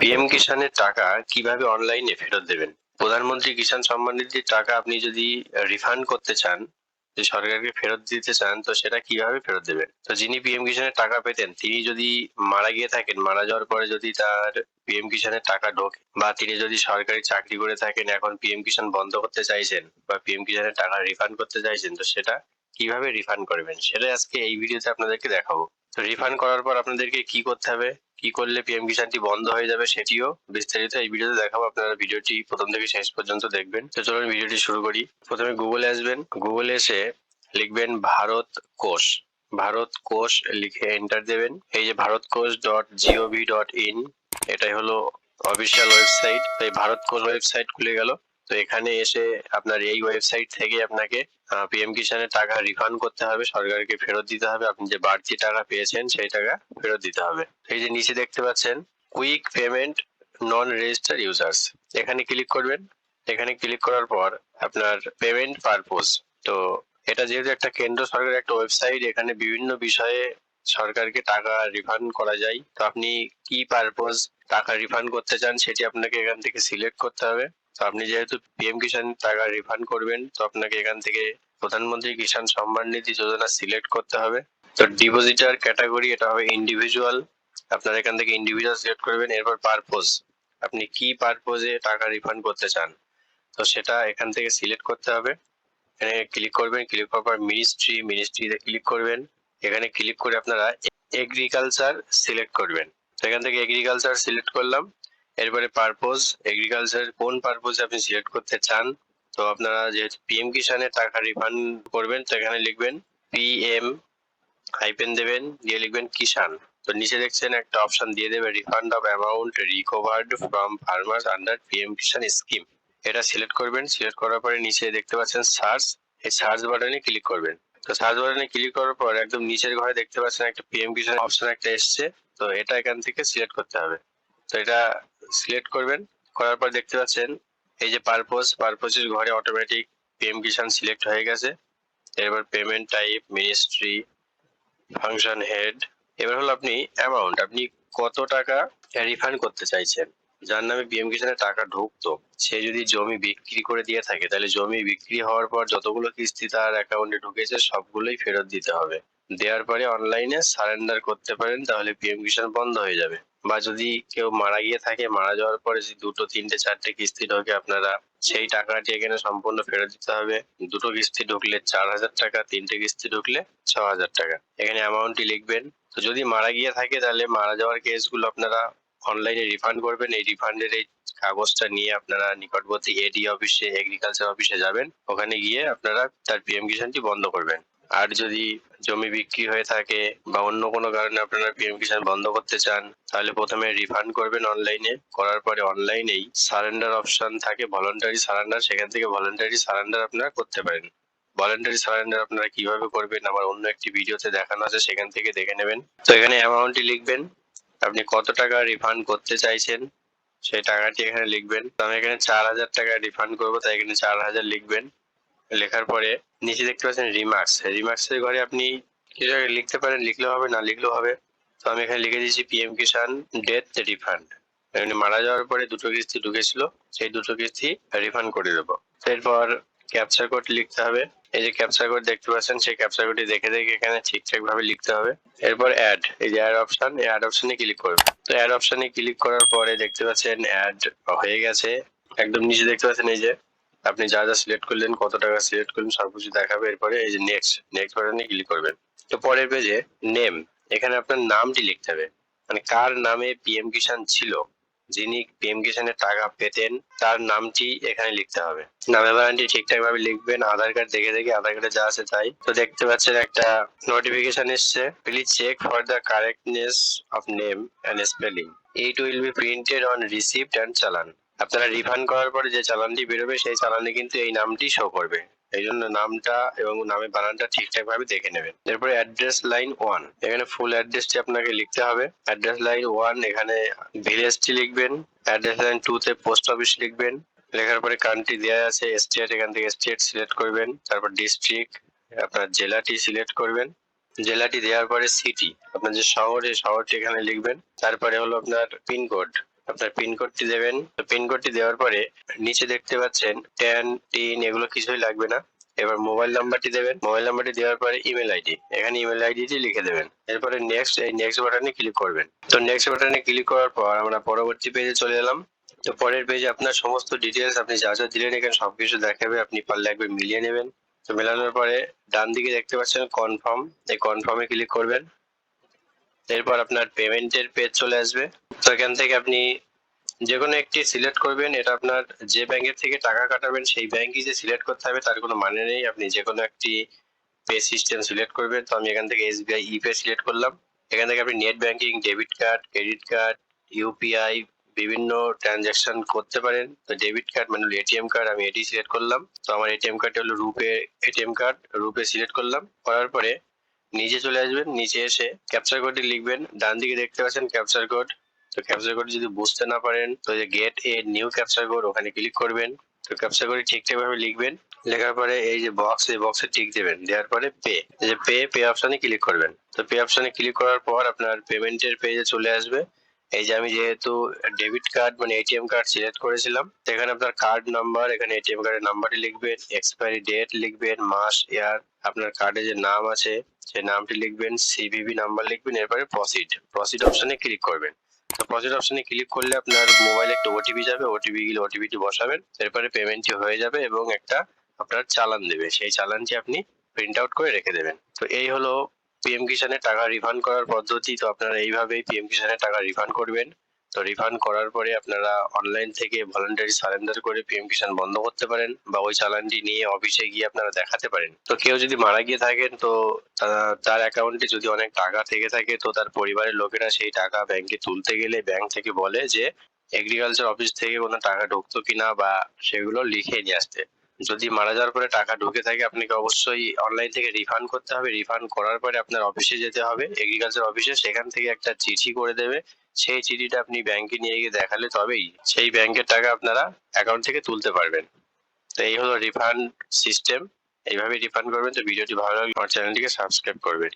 PM কিষানের টাকা কিভাবে অনলাইনে ফেরত দেবেন? প্রধানমন্ত্রী কিষাণ সম্মান নিধির টাকা আপনি যদি রিফান্ড করতে চান, যে সরকারকে ফেরত দিতে চান, তো সেটা কিভাবে ফেরত দেবেন? তো যিনি পিএম কিষানের টাকা পেতেন তিনি যদি মারা গিয়ে থাকেন, মারা যাওয়ার পরে যদি তার পিএম কিষানের টাকা ঢোকে, বা তিনি যদি সরকারি চাকরি করে থাকেন, এখন পিএম কিষান বন্ধ করতে চাইছেন বা পিএম কিষানের টাকা রিফান্ড করতে চাইছেন, তো সেটা কিভাবে রিফান্ড করবেন সেটাই আজকে এই ভিডিওতে আপনাদেরকে দেখাবো। তো রিফান্ড করার পর আপনাদেরকে কি করতে হবে, কি করলে পিএম কিষানটি বন্ধ হয়ে যাবে সেটিও বিস্তারিত এই ভিডিওতে দেখাবো। আপনারা ভিডিওটি প্রথম থেকে শেষ পর্যন্ত দেখবেন। তো চলুন ভিডিওটি শুরু করি। প্রথমে গুগলে আসবেন, গুগলে এসে লিখবেন ভারত কোষ। ভারত কোষ লিখে এন্টার দেবেন। এই যে bharatkosh.gov.in, এটাই হলো অফিসিয়াল ওয়েবসাইট। এই ভারত কোষ ওয়েবসাইট খুলে গেল। তো এখানে এসে আপনার এই ওয়েবসাইট থেকে আপনাকে পিএম কিষানের টাকা রিফান্ড করতে হবে, সরকারকে ফেরত দিতে হবে। আপনি যে বাড়তি টাকা পেয়েছেন সেই টাকা ফেরত দিতে হবে। এই যে নিচে দেখতে পাচ্ছেন কুইক পেমেন্ট নন রেজিস্টার্ড ইউজার্স, এখানে ক্লিক করবেন। এখানে ক্লিক করার পর আপনার পেমেন্ট পারপোজ, তো এটা যেহেতু একটা কেন্দ্র সরকারের একটা ওয়েবসাইট, এখানে বিভিন্ন বিষয়ে সরকারকে টাকা রিফান্ড করা যায়। তো আপনি কি পারপোজ টাকা রিফান্ড করতে চান সেটি আপনাকে এখান থেকে সিলেক্ট করতে হবে। তো আপনি যেহেতু পিএম কিষান টাকা রিফান্ড করবেন, তো আপনাকে এখান থেকে প্রধানমন্ত্রী কিষাণ সম্মান নিধি যোজনা সিলেক্ট করতে হবে। তো ডিপোজিটার ক্যাটাগরি এটা হবে ইন্ডিভিজুয়াল, আপনারা এখান থেকে ইন্ডিভিজুয়াল সিলেক্ট করবেন। এরপর পারপোজ, আপনি কি পারপোজে টাকা রিফান্ড করতে চান, তো সেটা এখান থেকে সিলেক্ট করতে হবে। এখানে ক্লিক করবেন, ক্লিক করার পর মিনিস্ট্রিতে ক্লিক করবেন। এখানে ক্লিক করে আপনারা এগ্রিকালচার সিলেক্ট করবেন। তো এখান থেকে এগ্রিকালচার সিলেক্ট করলাম। এরপরে পারপোজ, এগ্রিকালচার কোন পারপোজে আপনি সিলেক্ট করতে চান। তো আপনারা যেহেতু পিএম কিষানের টাকা রিফান্ড করবেন, তো এখানে লিখবেন পিএম হাইপেন দেবেন, দিয়ে লিখবেন কিষান। তো নিচে দেখছেন একটা অপশন দিয়ে দেবে refund of amount recovered from farmers under PM Kisan scheme, এটা সিলেক্ট করবেন। সিলেক্ট করার পরে নিচে দেখতে পাচ্ছেন সার্চ, এই সার্চ বাটনে ক্লিক করবেন। তো সার্চ বাটনে ক্লিক করার পর একদম নিচের ঘরে দেখতে পাচ্ছেন একটা পিএম কিষান অপশন একটা এসছে, তো এটা এখান থেকে সিলেক্ট করতে হবে। তো এটা সিলেক্ট করবেন, করার পর দেখতে পাচ্ছেন এই যে পারপোজের ঘরে অটোমেটিক পিএম কিষান সিলেক্ট হয়ে গেছে। এবার payment type ministry, function head, এবার হলো আপনি অ্যামাউন্ট, আপনি কত টাকা রিফান্ড করতে চাইছেন। যার নামে পিএম কিষানের টাকা ঢুকতো সে যদি জমি বিক্রি করে দিয়ে থাকে, তাহলে জমি বিক্রি হওয়ার পর যতগুলো কিস্তি তার অ্যাকাউন্টে ঢুকেছে সবগুলোই ফেরত দিতে হবে। দেওয়ার পরে অনলাইনে সারেন্ডার করতে পারেন, তাহলে পিএম কিষান বন্ধ হয়ে যাবে। বা যদি কেউ মারা গিয়ে থাকে, মারা যাওয়ার পরে যদি দুটো তিনটে চারটে কিস্তি ঢোকে, আপনারা সেই টাকাটি এখানে সম্পূর্ণ ফেরত দিতে হবে। দুটো কিস্তি ঢুকলে 4,000 টাকা, তিনটে কিস্তি ঢুকলে 6,000 টাকা। এখানে অ্যামাউন্টটি লিখবেন। তো যদি মারা গিয়ে থাকে তাহলে মারা যাওয়ার কেসগুলো আপনারা অনলাইনে রিফান্ড করবেন। এই রিফান্ডের এই কাগজটা নিয়ে আপনারা নিকটবর্তী এডি অফিসে, এগ্রিকালচার অফিসে যাবেন। ওখানে গিয়ে আপনারা তার পিএম কিষানটি বন্ধ করবেন। আর যদি জমি বিক্রি হয়ে থাকে বা অন্য কোনো কারণে আপনারা পিএম কিষান বন্ধ করতে চান, তাহলে প্রথমে রিফান্ড করবেন অনলাইনে। করার পরে অনলাইনেই সারেন্ডার অপশন থাকে, ভলান্টারি সারেন্ডার, সেখান থেকে ভলান্টারি সারেন্ডার আপনারা করতে পারেন। ভলান্টারি সারেন্ডার আপনারা কিভাবে করবেন আমার অন্য একটি ভিডিওতে দেখানো আছে, সেখান থেকে দেখে নেবেন। তো এখানে অ্যামাউন্টটি লিখবেন, আপনি কত টাকা রিফান্ড করতে চাইছেন সেই টাকাটি এখানে লিখবেন। তো আমি এখানে 4,000 টাকা রিফান্ড করবো, তাই এখানে 4,000 লিখবেন। লেখার পরে নিচে দেখতে পাচ্ছেন রিমার্কস, রিমার্কসের ঘরে আপনি কিছু লিখতে পারেন, লিখলেও হবে না লিখলেও হবে। তো আমি এখানে লিখে দিয়েছি পিএম কিষান ডেথ রিফান্ড, এমনি মারা যাওয়ার পরে দুটো কিস্তি ঢুকেছিল, সেই দুটো কিস্তি রিফান্ড করে দেবো। এরপর ক্যাপচার কোড লিখতে হবে। এই যে ক্যাপচার কোড দেখতে পাচ্ছেন, সেই ক্যাপচার কোডটি দেখে দেখে এখানে ঠিকঠাক ভাবে লিখতে হবে। এরপর অ্যাড, এই যে অ্যাড অপশন, এই অ্যাড অপশনে ক্লিক করবে। তো অ্যাড অপশনে ক্লিক করার পরে দেখতে পাচ্ছেন অ্যাড হয়ে গেছে। একদম নিচে দেখতে পাচ্ছেন এই যে আপনি যা যা সিলেক্ট করলেন, কত টাকা সিলেক্ট করলেন, সবকিছু দেখাবে। এরপরে এই যে নেক্সট, নেক্সট বাটনে ক্লিক করবেন। তো পরের পেজে নেম, এখানে আপনার নামটি লিখতে হবে, মানে কার নামে পিএম কিষান ছিল, যিনি পিএম কিষানের টাকা পেতেন তার নামটি এখানে লিখতে হবে। নামের বানানটি ঠিকঠাক ভাবে লিখবেন, আধার কার্ড দেখে দেখে, আধার কার্ডে যা আছে তাই। তো দেখতে পাচ্ছেন একটা নোটিফিকেশন এসছে, please check for the correctness of name and spelling, it will be printed on receipt and challan. আপনারা রিফান্ড করার পরে যে চালানটি বেরোবে সেই চালানে কিন্তু এই নামটি শো করবে, এই জন্য নামটা এবং নামের বানানটা ঠিকঠাক ভাবে দেখে নেবেন। এরপরে অ্যাড্রেস লাইন 1, এখানে ফুল অ্যাড্রেসটি আপনাকে লিখতে হবে। অ্যাড্রেস লাইন 1 এখানে ভিলেজটি লিখবেন। অ্যাড্রেস লাইন 2 তে পোস্ট অফিস লিখবেন। লেখার পরে কান্ট্রি দেওয়া আছে স্টেট, এখান থেকে স্টেট সিলেক্ট করবেন। তারপর ডিস্ট্রিক্ট, আপনার জেলাটি সিলেক্ট করবেন। জেলাটি দেওয়ার পরে সিটি, আপনার যে শহর, এই শহরটি এখানে লিখবেন। তারপরে হলো আপনার পিনকোড, আপনার পিন কোডটি দেবেন। তো পিন কোডটি দেওয়ার পরে নিচে দেখতে পাচ্ছেন 10 টিন এগুলো কিছুই লাগবে না। এবার মোবাইল নাম্বারটি দেবেন। মোবাইল নাম্বারটি দেওয়ার পরে ইমেল আইডি, এখানে ইমেল আইডিটি লিখে দেবেন। এরপরে নেক্সট, এই নেক্সট বাটনে ক্লিক করবেন। তো নেক্সট বাটনে ক্লিক করার পর আমরা পরবর্তী পেজে চলে এলাম। তো পরের পেজে আপনার সমস্ত ডিটেলস আপনি যা যা দিলেন এখানে সবকিছু দেখাবে, আপনি পারলে একবার মিলিয়ে নেবেন। তো মেলানোর পরে ডান দিকে দেখতে পাচ্ছেন কনফার্ম, এই কনফার্মে ক্লিক করবেন। এরপর আপনার পেমেন্টের পেজ চলে আসবে। তো এখান থেকে আপনি যে কোনো একটি সিলেক্ট করবেন। এটা আপনার যে ব্যাংকের থেকে টাকা কাটাবেন সেই ব্যাংকই যে সিলেক্ট করতে হবে তার কোনো মানে নেই, আপনি যে কোনো একটি পে সিস্টেম সিলেক্ট করবেন। তো আমি এখান থেকে এসবিআই ইপে সিলেক্ট করলাম। এখান থেকে আপনি net banking, debit card, credit card, UPI বিভিন্ন ট্রানজাকশন করতে পারেন। তো ডেবিট কার্ড মানে এটিএম কার্ড, আমি এটি সিলেক্ট করলাম। তো আমার এটিএম কার্ডটা হলো রুপে এটিএম কার্ড, রুপে সিলেক্ট করলাম। করার পরে নিচে চলে আসবেন, নিচে এসে ক্যাপচার কোডটি লিখবেন। ডান দিকে দেখতে পাচ্ছেন ক্যাপচার কোড। তো ক্যাপচার কোড যদি বুঝতে না পারেন তো যে gate a new capture code ওখানে ক্লিক করবেন। তো ক্যাপচার কোড ঠিকঠাক ভাবে লিখবেন। লেখার পরে এই যে বক্স, এই বক্সে টিক দেবেন। দেওয়ার পরে পে, এই যে পে অপশনে ক্লিক করবেন। তো পে অপশনে ক্লিক করার পর আপনার পেমেন্টের পেজে চলে আসবে। এই যে আমি যেহেতু ডেবিট কার্ড মানে এটিএম কার্ড সিলেক্ট করেছিলাম, তো এখানে আপনার কার্ড নাম্বার, এখানে এটিএম কার্ডের নাম্বারটি লিখবেন, এক্সপায়ারি ডেট লিখবেন, মাস, ইয়ার, আপনার কার্ডে যে নাম আছে সেই নামটি লিখবেন, সিভিভি নাম্বার লিখবেন। এরপরে প্রসিড অপশনে ক্লিক করবেন। তো প্রসিড অপশনে ক্লিক করলে আপনার মোবাইলে একটা ওটিপি যাবে, ওটিপি গেলে ওটিপিটি বসাবেন। এরপরে পেমেন্টটি হয়ে যাবে এবং একটা আপনার চালান দেবে, সেই চালানটি আপনি প্রিন্ট আউট করে রেখে দেবেন। তো এই হলো পিএম কিষানের টাকা রিফান্ড করার পদ্ধতি। তো আপনারা এইভাবেই পিএম কিষানের টাকা রিফান্ড করবেন। তো রিফান্ড করার পরে আপনারা অনলাইন থেকে ভলান্টারি সারেন্ডার করে পিএম কিষান বন্ধ করতে পারেন, বা ওই চালানটি নিয়ে অফিসে গিয়ে আপনারা দেখাতে পারেন। তো কেউ যদি মারা গিয়ে থাকেন তো তার অ্যাকাউন্টে যদি অনেক টাকা থেকে থাকে তো তার পরিবারের লোকেরা সেই টাকা ব্যাংকে তুলতে গেলে ব্যাংক থেকে বলে যে এগ্রিকালচার অফিস থেকে কোনো টাকা ঢুকতো কিনা বা সেগুলো লিখে নিয়ে আসতে। যদি মারা যাওয়ার পরে টাকা ঢুকে থাকে আপনাকে অবশ্যই অনলাইন থেকে রিফান্ড করতে হবে। রিফান্ড করার পরে আপনার অফিসে যেতে হবে, এগ্রিকালচার অফিসে, সেখান থেকে একটা চিঠি করে দেবে। সেই চিঠিটা আপনি ব্যাংকে নিয়ে গিয়ে দেখালে তবেই সেই ব্যাংকের টাকা আপনারা অ্যাকাউন্ট থেকে তুলতে পারবেন। তো এই হলো রিফান্ড সিস্টেম, এইভাবে রিফান্ড করবেন। তো ভিডিওটি ভালো লাগলে আমার চ্যানেলটিকে সাবস্ক্রাইব করবেন।